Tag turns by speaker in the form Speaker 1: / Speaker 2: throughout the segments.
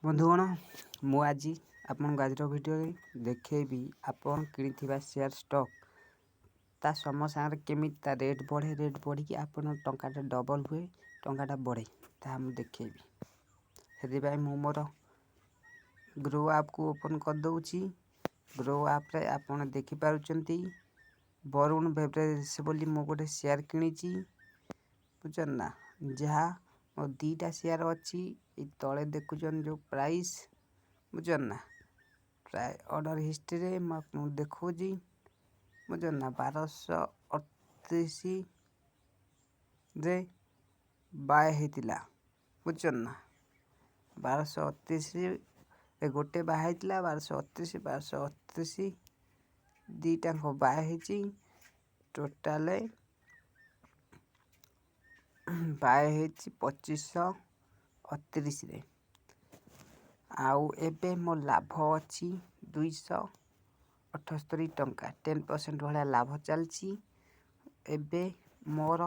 Speaker 1: बंधुगण मु आज आपन आज भिडियो देखी आपन कि शेयर स्टॉक ता समय सागर केमी रेट बढ़े रेट बढ़ी आपन टंकाटा डबल हुए टंकाटा बढ़े ता देखेबी से मोर ग्रो ऐप को ओपन कर दउची। ग्रो ऐप रे आपन देखि पारुचंती वरुण बेवरेज बोली मो गोटे शेयर किनीची बुझन ना जहाँ मो दीटा शेयर अच्छी तले देखुचन जो प्राइस बुझन ना प्राय ऑर्डर हिस्ट्री देखी बुझन ना 1238 रे बाय होता बुझन ना 1238 गोटे बाय होता 1238 दीटा बाय होती टोटाल बाय होती 2538 रे आउ एबे मो लाभ अच्छी 278 टंका 10% भाया लाभ चलची। एबे मोर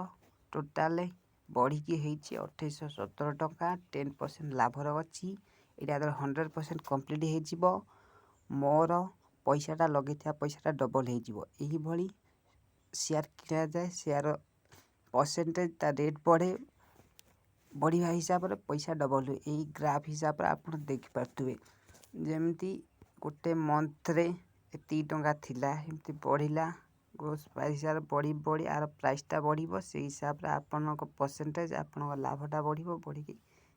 Speaker 1: टोटाल बढ़ी की 2817 टंका 10% लाभर अच्छी। इधर 100% कंप्लीट हो मोर पैसाटा लगे पैसाटा डबल हो शेयर किना जाए शेयर परसेंटेज ता रेट बढ़े बढ़िया हिसाब रे पैसा डबल हुए यही ग्राफ हिसाब रे आप देख पारे जमती गोटे मंथ रे एति टंका थिला एमती बढ़िला ग्रोस प्राइस हिसाब बढ़ी बढ़ी आर प्राइसटा बढ़िबो से हिसाब रे आपन परसेंटेज आपन लाभटा बढ़िबो बढ़ी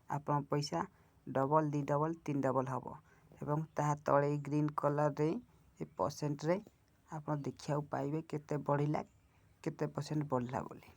Speaker 1: आपन पैसा डबल 2 डबल 3 डबल हबो एवं ता तळे ग्रीन कलर रे ए परसेंट रे आपन देखिया पाइबे केते बढ़िला केते परसेंट बढ़ला बोली।